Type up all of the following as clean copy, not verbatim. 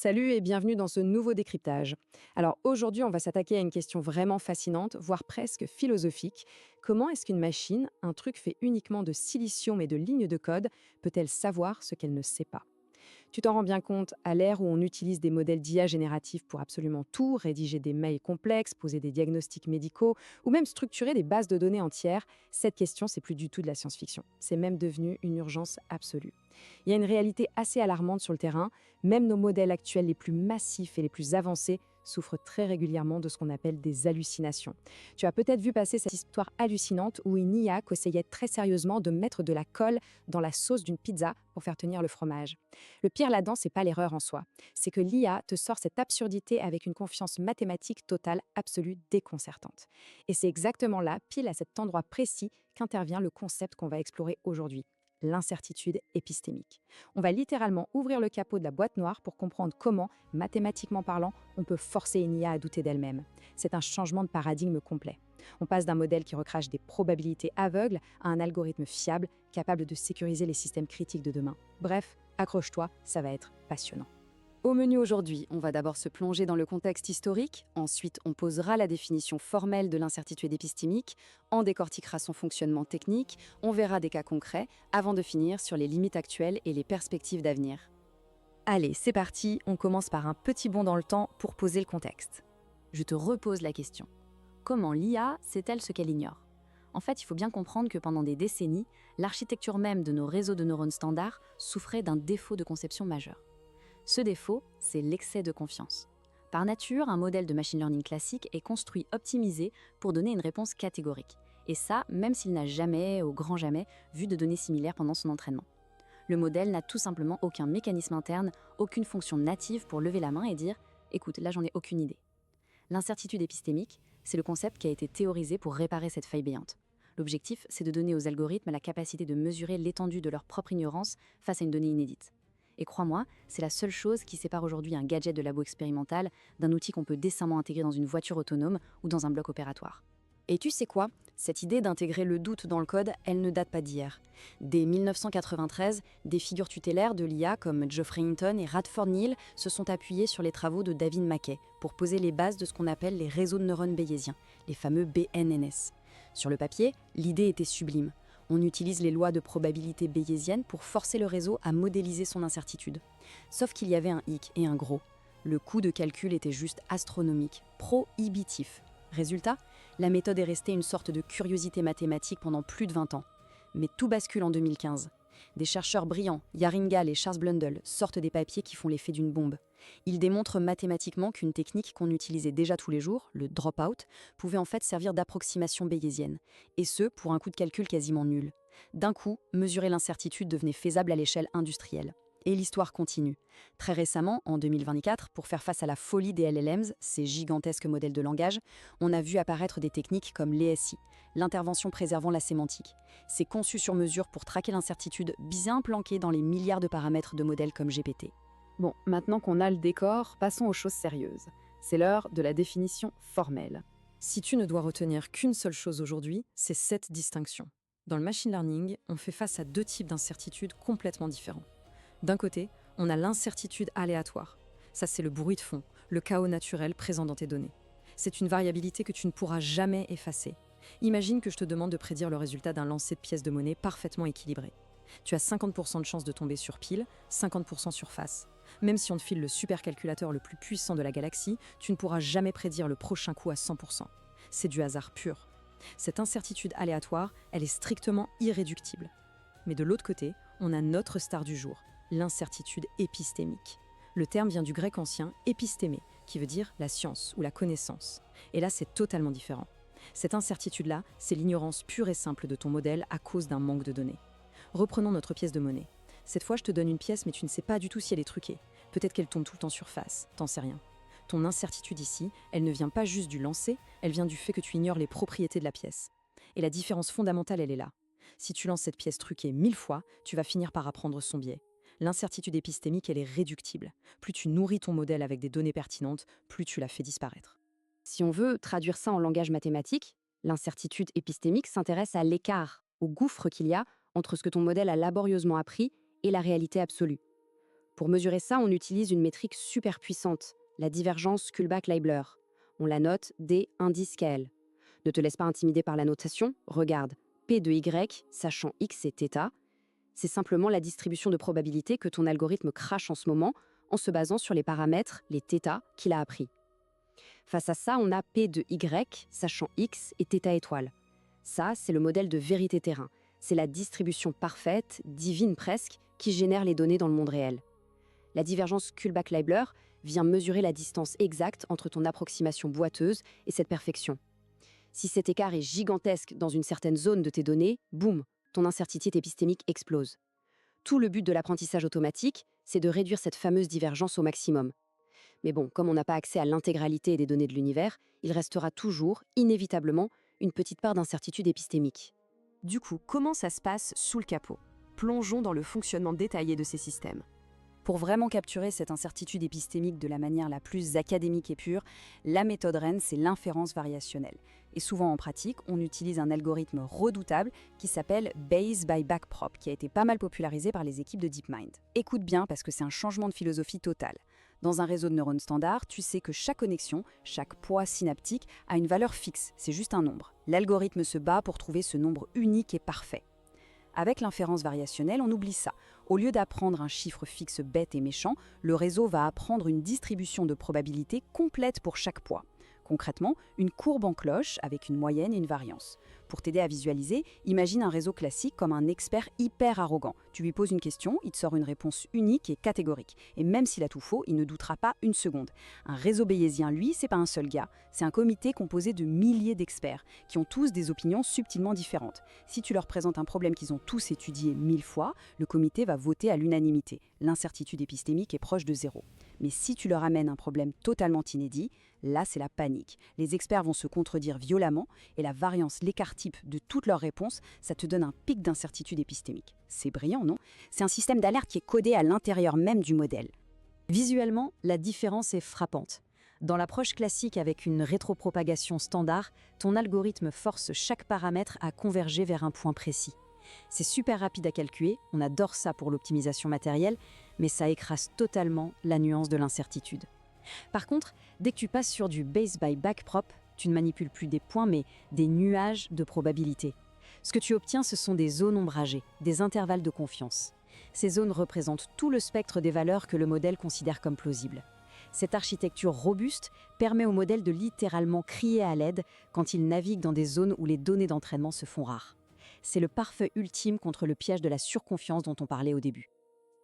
Salut et bienvenue dans ce nouveau décryptage. Alors aujourd'hui, on va s'attaquer à une question vraiment fascinante, voire presque philosophique. Comment est-ce qu'une machine, un truc fait uniquement de silicium et de lignes de code, peut-elle savoir ce qu'elle ne sait pas? Tu t'en rends bien compte, à l'ère où on utilise des modèles d'IA génératifs pour absolument tout, rédiger des mails complexes, poser des diagnostics médicaux ou même structurer des bases de données entières, cette question, c'est plus du tout de la science-fiction. C'est même devenu une urgence absolue. Il y a une réalité assez alarmante sur le terrain. Même nos modèles actuels les plus massifs et les plus avancés souffrent très régulièrement de ce qu'on appelle des hallucinations. Tu as peut-être vu passer cette histoire hallucinante où une IA essayait très sérieusement de mettre de la colle dans la sauce d'une pizza pour faire tenir le fromage. Le pire là-dedans, c'est pas l'erreur en soi. C'est que l'IA te sort cette absurdité avec une confiance mathématique totale, absolue, déconcertante. Et c'est exactement là, pile à cet endroit précis, qu'intervient le concept qu'on va explorer aujourd'hui, l'incertitude épistémique. On va littéralement ouvrir le capot de la boîte noire pour comprendre comment, mathématiquement parlant, on peut forcer une IA à douter d'elle-même. C'est un changement de paradigme complet. On passe d'un modèle qui recrache des probabilités aveugles à un algorithme fiable, capable de sécuriser les systèmes critiques de demain. Bref, accroche-toi, ça va être passionnant. Au menu aujourd'hui, on va d'abord se plonger dans le contexte historique, ensuite on posera la définition formelle de l'incertitude épistémique, on décortiquera son fonctionnement technique, on verra des cas concrets, avant de finir sur les limites actuelles et les perspectives d'avenir. Allez, c'est parti, on commence par un petit bond dans le temps pour poser le contexte. Je te repose la question. Comment l'IA sait-elle ce qu'elle ignore? En fait, il faut bien comprendre que pendant des décennies, l'architecture même de nos réseaux de neurones standards souffrait d'un défaut de conception majeur. Ce défaut, c'est l'excès de confiance. Par nature, un modèle de machine learning classique est construit optimisé pour donner une réponse catégorique. Et ça, même s'il n'a jamais, au grand jamais, vu de données similaires pendant son entraînement. Le modèle n'a tout simplement aucun mécanisme interne, aucune fonction native pour lever la main et dire « écoute, là j'en ai aucune idée ». L'incertitude épistémique, c'est le concept qui a été théorisé pour réparer cette faille béante. L'objectif, c'est de donner aux algorithmes la capacité de mesurer l'étendue de leur propre ignorance face à une donnée inédite. Et crois-moi, c'est la seule chose qui sépare aujourd'hui un gadget de labo expérimental d'un outil qu'on peut décemment intégrer dans une voiture autonome ou dans un bloc opératoire. Et tu sais quoi? Cette idée d'intégrer le doute dans le code, elle ne date pas d'hier. Dès 1993, des figures tutélaires de l'IA comme Geoffrey Hinton et Radford Neal se sont appuyées sur les travaux de David Mackay pour poser les bases de ce qu'on appelle les réseaux de neurones bayésiens, les fameux BNNS. Sur le papier, l'idée était sublime. On utilise les lois de probabilité bayésienne pour forcer le réseau à modéliser son incertitude. Sauf qu'il y avait un hic et un gros. Le coût de calcul était juste astronomique, prohibitif. Résultat, la méthode est restée une sorte de curiosité mathématique pendant plus de 20 ans. Mais tout bascule en 2015. Des chercheurs brillants, Yarin Gall et Charles Blundell, sortent des papiers qui font l'effet d'une bombe. Ils démontrent mathématiquement qu'une technique qu'on utilisait déjà tous les jours, le drop-out, pouvait en fait servir d'approximation bayésienne, et ce, pour un coût de calcul quasiment nul. D'un coup, mesurer l'incertitude devenait faisable à l'échelle industrielle. Et l'histoire continue. Très récemment, en 2024, pour faire face à la folie des LLMs, ces gigantesques modèles de langage, on a vu apparaître des techniques comme l'ESI, l'intervention préservant la sémantique. C'est conçu sur mesure pour traquer l'incertitude, bien planquée dans les milliards de paramètres de modèles comme GPT. Bon, maintenant qu'on a le décor, passons aux choses sérieuses. C'est l'heure de la définition formelle. Si tu ne dois retenir qu'une seule chose aujourd'hui, c'est cette distinction. Dans le machine learning, on fait face à deux types d'incertitudes complètement différents. D'un côté, on a l'incertitude aléatoire. Ça, c'est le bruit de fond, le chaos naturel présent dans tes données. C'est une variabilité que tu ne pourras jamais effacer. Imagine que je te demande de prédire le résultat d'un lancer de pièces de monnaie parfaitement équilibré. Tu as 50% de chances de tomber sur pile, 50% sur face. Même si on te file le supercalculateur le plus puissant de la galaxie, tu ne pourras jamais prédire le prochain coup à 100%. C'est du hasard pur. Cette incertitude aléatoire, elle est strictement irréductible. Mais de l'autre côté, on a notre star du jour, l'incertitude épistémique. Le terme vient du grec ancien épistémé, qui veut dire la science ou la connaissance. Et là, c'est totalement différent. Cette incertitude-là, c'est l'ignorance pure et simple de ton modèle à cause d'un manque de données. Reprenons notre pièce de monnaie. Cette fois, je te donne une pièce, mais tu ne sais pas du tout si elle est truquée. Peut-être qu'elle tombe tout le temps sur face, t'en sais rien. Ton incertitude ici, elle ne vient pas juste du lancer, elle vient du fait que tu ignores les propriétés de la pièce. Et la différence fondamentale, elle est là. Si tu lances cette pièce truquée 1000 fois, tu vas finir par apprendre son biais. L'incertitude épistémique, elle est réductible. Plus tu nourris ton modèle avec des données pertinentes, plus tu la fais disparaître. Si on veut traduire ça en langage mathématique, l'incertitude épistémique s'intéresse à l'écart, au gouffre qu'il y a entre ce que ton modèle a laborieusement appris et la réalité absolue. Pour mesurer ça, on utilise une métrique super puissante, la divergence Kullback-Leibler. On la note D indice KL. Ne te laisse pas intimider par la notation, regarde P de Y, sachant X et θ. C'est simplement la distribution de probabilité que ton algorithme crache en ce moment en se basant sur les paramètres, les θ, qu'il a appris. Face à ça, on a P de Y, sachant X et θ étoile. Ça, c'est le modèle de vérité terrain. C'est la distribution parfaite, divine presque, qui génère les données dans le monde réel. La divergence Kullback-Leibler vient mesurer la distance exacte entre ton approximation boiteuse et cette perfection. Si cet écart est gigantesque dans une certaine zone de tes données, boum, ton incertitude épistémique explose. Tout le but de l'apprentissage automatique, c'est de réduire cette fameuse divergence au maximum. Mais bon, comme on n'a pas accès à l'intégralité des données de l'univers, il restera toujours, inévitablement, une petite part d'incertitude épistémique. Du coup, comment ça se passe sous le capot? Plongeons dans le fonctionnement détaillé de ces systèmes. Pour vraiment capturer cette incertitude épistémique de la manière la plus académique et pure, la méthode reine, c'est l'inférence variationnelle. Et souvent en pratique, on utilise un algorithme redoutable qui s'appelle Bayes by Backprop, qui a été pas mal popularisé par les équipes de DeepMind. Écoute bien parce que c'est un changement de philosophie total. Dans un réseau de neurones standard, tu sais que chaque connexion, chaque poids synaptique a une valeur fixe, c'est juste un nombre. L'algorithme se bat pour trouver ce nombre unique et parfait. Avec l'inférence variationnelle, on oublie ça. Au lieu d'apprendre un chiffre fixe bête et méchant, le réseau va apprendre une distribution de probabilité complète pour chaque poids. Concrètement, une courbe en cloche avec une moyenne et une variance. Pour t'aider à visualiser, imagine un réseau classique comme un expert hyper arrogant. Tu lui poses une question, il te sort une réponse unique et catégorique. Et même s'il a tout faux, il ne doutera pas une seconde. Un réseau bayésien, lui, c'est pas un seul gars. C'est un comité composé de milliers d'experts qui ont tous des opinions subtilement différentes. Si tu leur présentes un problème qu'ils ont tous étudié 1000 fois, le comité va voter à l'unanimité. L'incertitude épistémique est proche de zéro. Mais si tu leur amènes un problème totalement inédit, là c'est la panique. Les experts vont se contredire violemment et la variance, l'écart type de toutes leurs réponses, ça te donne un pic d'incertitude épistémique. C'est brillant, non? C'est un système d'alerte qui est codé à l'intérieur même du modèle. Visuellement, la différence est frappante. Dans l'approche classique avec une rétropropagation standard, ton algorithme force chaque paramètre à converger vers un point précis. C'est super rapide à calculer, on adore ça pour l'optimisation matérielle, mais ça écrase totalement la nuance de l'incertitude. Par contre, dès que tu passes sur du Bayes by Backprop, tu ne manipules plus des points, mais des nuages de probabilité. Ce que tu obtiens, ce sont des zones ombragées, des intervalles de confiance. Ces zones représentent tout le spectre des valeurs que le modèle considère comme plausibles. Cette architecture robuste permet au modèle de littéralement crier à l'aide quand il navigue dans des zones où les données d'entraînement se font rares. C'est le parfait ultime contre le piège de la surconfiance dont on parlait au début.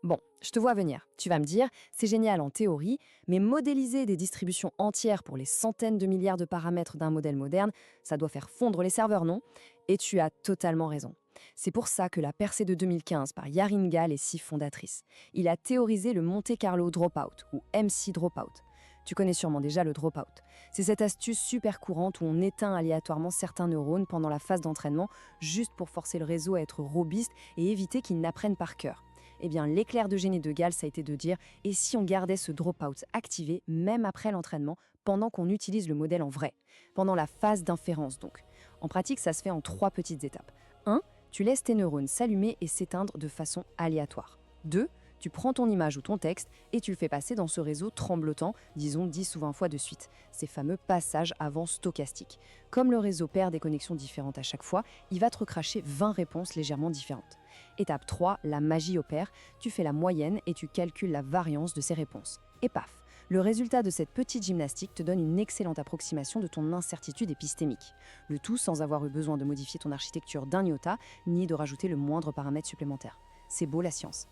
Bon, je te vois venir. Tu vas me dire, c'est génial en théorie, mais modéliser des distributions entières pour les centaines de milliards de paramètres d'un modèle moderne, ça doit faire fondre les serveurs, non? Et tu as totalement raison. C'est pour ça que la percée de 2015 par Yarin Gall est si fondatrice. Il a théorisé le Monte Carlo Dropout, ou MC Dropout. Tu connais sûrement déjà le dropout. C'est cette astuce super courante où on éteint aléatoirement certains neurones pendant la phase d'entraînement, juste pour forcer le réseau à être robuste et éviter qu'ils n'apprennent par cœur. Eh bien, l'éclair de génie de Gall, ça a été de dire « et si on gardait ce dropout activé, même après l'entraînement, pendant qu'on utilise le modèle en vrai ?» Pendant la phase d'inférence, donc. En pratique, ça se fait en 3 petites étapes. 1. Tu laisses tes neurones s'allumer et s'éteindre de façon aléatoire. 2. Tu prends ton image ou ton texte et tu le fais passer dans ce réseau tremblotant, disons 10 ou 20 fois de suite. Ces fameux passages avant stochastiques. Comme le réseau perd des connexions différentes à chaque fois, il va te recracher 20 réponses légèrement différentes. Étape 3, la magie opère. Tu fais la moyenne et tu calcules la variance de ces réponses. Et paf, le résultat de cette petite gymnastique te donne une excellente approximation de ton incertitude épistémique. Le tout sans avoir eu besoin de modifier ton architecture d'un iota, ni de rajouter le moindre paramètre supplémentaire. C'est beau la science.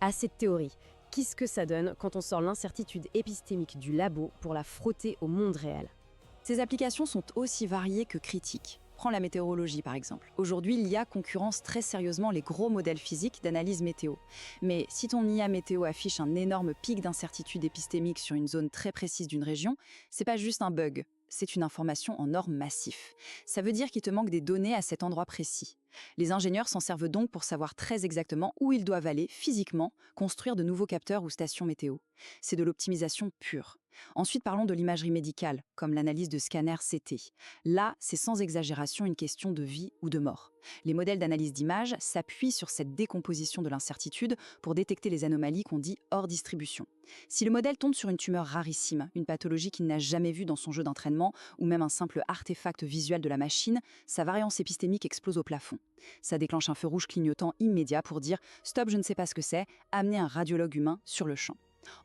Assez de théorie. Qu'est-ce que ça donne quand on sort l'incertitude épistémique du labo pour la frotter au monde réel? Ces applications sont aussi variées que critiques. Prends la météorologie par exemple. Aujourd'hui, l'IA concurrence très sérieusement les gros modèles physiques d'analyse météo. Mais si ton IA météo affiche un énorme pic d'incertitude épistémique sur une zone très précise d'une région, c'est pas juste un bug, c'est une information en ordre massif. Ça veut dire qu'il te manque des données à cet endroit précis. Les ingénieurs s'en servent donc pour savoir très exactement où ils doivent aller physiquement construire de nouveaux capteurs ou stations météo. C'est de l'optimisation pure. Ensuite, parlons de l'imagerie médicale, comme l'analyse de scanner CT. Là, c'est sans exagération une question de vie ou de mort. Les modèles d'analyse d'image s'appuient sur cette décomposition de l'incertitude pour détecter les anomalies qu'on dit hors distribution. Si le modèle tombe sur une tumeur rarissime, une pathologie qu'il n'a jamais vue dans son jeu d'entraînement, ou même un simple artefact visuel de la machine, sa variance épistémique explose au plafond. Ça déclenche un feu rouge clignotant immédiat pour dire « Stop, je ne sais pas ce que c'est, amenez un radiologue humain sur le champ ».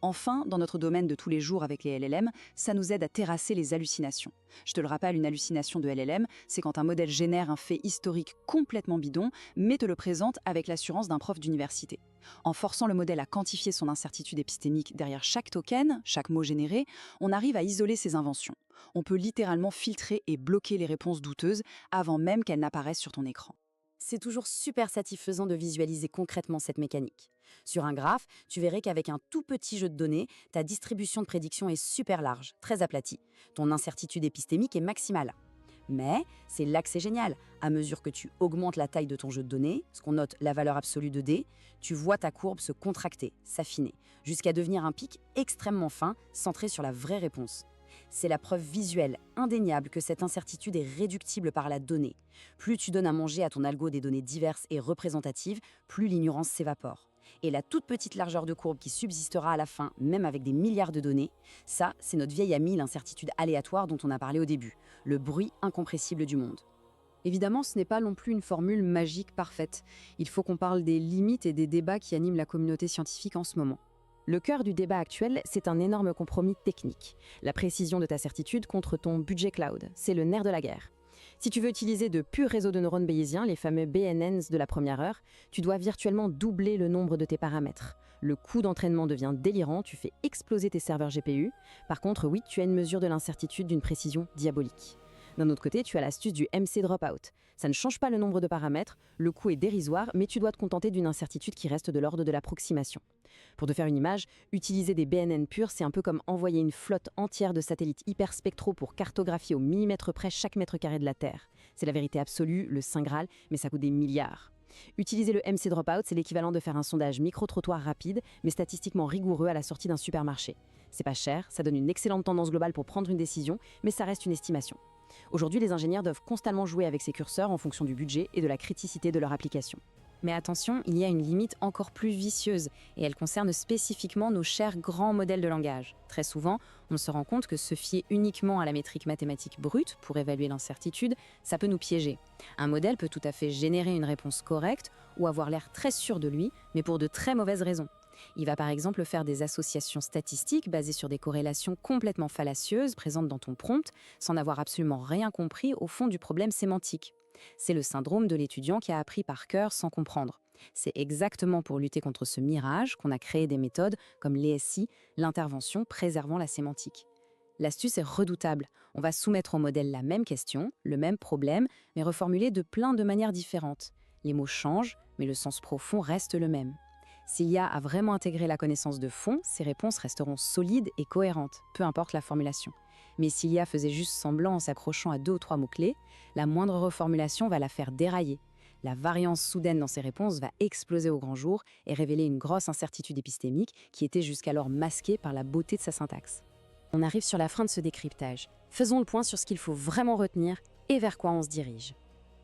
Enfin, dans notre domaine de tous les jours avec les LLM, ça nous aide à terrasser les hallucinations. Je te le rappelle, une hallucination de LLM, c'est quand un modèle génère un fait historique complètement bidon, mais te le présente avec l'assurance d'un prof d'université. En forçant le modèle à quantifier son incertitude épistémique derrière chaque token, chaque mot généré, on arrive à isoler ses inventions. On peut littéralement filtrer et bloquer les réponses douteuses avant même qu'elles n'apparaissent sur ton écran. C'est toujours super satisfaisant de visualiser concrètement cette mécanique. Sur un graphe, tu verrais qu'avec un tout petit jeu de données, ta distribution de prédiction est super large, très aplatie. Ton incertitude épistémique est maximale. Mais c'est là que c'est génial. À mesure que tu augmentes la taille de ton jeu de données, ce qu'on note la valeur absolue de D, tu vois ta courbe se contracter, s'affiner, jusqu'à devenir un pic extrêmement fin, centré sur la vraie réponse. C'est la preuve visuelle, indéniable, que cette incertitude est réductible par la donnée. Plus tu donnes à manger à ton algo des données diverses et représentatives, plus l'ignorance s'évapore. Et la toute petite largeur de courbe qui subsistera à la fin, même avec des milliards de données, ça, c'est notre vieil ami, l'incertitude aléatoire dont on a parlé au début, le bruit incompressible du monde. Évidemment, ce n'est pas non plus une formule magique parfaite. Il faut qu'on parle des limites et des débats qui animent la communauté scientifique en ce moment. Le cœur du débat actuel, c'est un énorme compromis technique. La précision de ta certitude contre ton budget cloud, c'est le nerf de la guerre. Si tu veux utiliser de purs réseaux de neurones bayésiens, les fameux BNNs de la première heure, tu dois virtuellement doubler le nombre de tes paramètres. Le coût d'entraînement devient délirant, tu fais exploser tes serveurs GPU. Par contre, oui, tu as une mesure de l'incertitude d'une précision diabolique. D'un autre côté, tu as l'astuce du MC Dropout. Ça ne change pas le nombre de paramètres, le coût est dérisoire, mais tu dois te contenter d'une incertitude qui reste de l'ordre de l'approximation. Pour te faire une image, utiliser des BNN purs, c'est un peu comme envoyer une flotte entière de satellites hyperspectraux pour cartographier au millimètre près chaque mètre carré de la Terre. C'est la vérité absolue, le Saint Graal, mais ça coûte des milliards. Utiliser le MC Dropout, c'est l'équivalent de faire un sondage micro-trottoir rapide, mais statistiquement rigoureux à la sortie d'un supermarché. C'est pas cher, ça donne une excellente tendance globale pour prendre une décision, mais ça reste une estimation. Aujourd'hui, les ingénieurs doivent constamment jouer avec ces curseurs en fonction du budget et de la criticité de leur application. Mais attention, il y a une limite encore plus vicieuse, et elle concerne spécifiquement nos chers grands modèles de langage. Très souvent, on se rend compte que se fier uniquement à la métrique mathématique brute pour évaluer l'incertitude, ça peut nous piéger. Un modèle peut tout à fait générer une réponse correcte ou avoir l'air très sûr de lui, mais pour de très mauvaises raisons. Il va par exemple faire des associations statistiques basées sur des corrélations complètement fallacieuses présentes dans ton prompt, sans n'avoir absolument rien compris au fond du problème sémantique. C'est le syndrome de l'étudiant qui a appris par cœur sans comprendre. C'est exactement pour lutter contre ce mirage qu'on a créé des méthodes comme l'ESI, l'intervention préservant la sémantique. L'astuce est redoutable. On va soumettre au modèle la même question, le même problème, mais reformulé de plein de manières différentes. Les mots changent, mais le sens profond reste le même. Si l'IA a vraiment intégré la connaissance de fond, ses réponses resteront solides et cohérentes, peu importe la formulation. Mais si l'IA faisait juste semblant en s'accrochant à 2 ou 3 mots-clés, la moindre reformulation va la faire dérailler. La variance soudaine dans ses réponses va exploser au grand jour et révéler une grosse incertitude épistémique qui était jusqu'alors masquée par la beauté de sa syntaxe. On arrive sur la fin de ce décryptage. Faisons le point sur ce qu'il faut vraiment retenir et vers quoi on se dirige.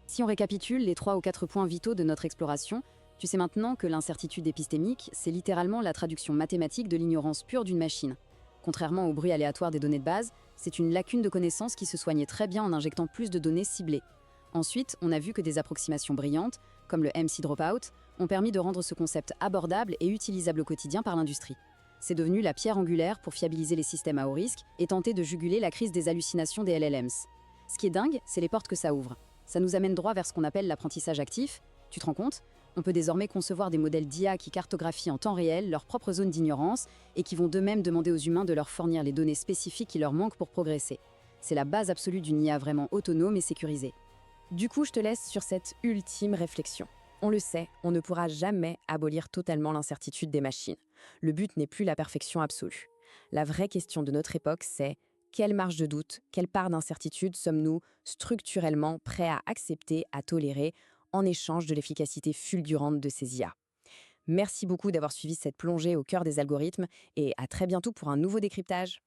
Si on récapitule les 3 ou 4 points vitaux de notre exploration, tu sais maintenant que l'incertitude épistémique, c'est littéralement la traduction mathématique de l'ignorance pure d'une machine. Contrairement au bruit aléatoire des données de base, c'est une lacune de connaissance qui se soignait très bien en injectant plus de données ciblées. Ensuite, on a vu que des approximations brillantes, comme le MC Dropout, ont permis de rendre ce concept abordable et utilisable au quotidien par l'industrie. C'est devenu la pierre angulaire pour fiabiliser les systèmes à haut risque et tenter de juguler la crise des hallucinations des LLMs. Ce qui est dingue, c'est les portes que ça ouvre. Ça nous amène droit vers ce qu'on appelle l'apprentissage actif. Tu te rends compte ? On peut désormais concevoir des modèles d'IA qui cartographient en temps réel leurs propres zones d'ignorance et qui vont d'eux-mêmes demander aux humains de leur fournir les données spécifiques qui leur manquent pour progresser. C'est la base absolue d'une IA vraiment autonome et sécurisée. Du coup, je te laisse sur cette ultime réflexion. On le sait, on ne pourra jamais abolir totalement l'incertitude des machines. Le but n'est plus la perfection absolue. La vraie question de notre époque, c'est quelle marge de doute, quelle part d'incertitude sommes-nous structurellement prêts à accepter, à tolérer, en échange de l'efficacité fulgurante de ces IA. Merci beaucoup d'avoir suivi cette plongée au cœur des algorithmes et à très bientôt pour un nouveau décryptage.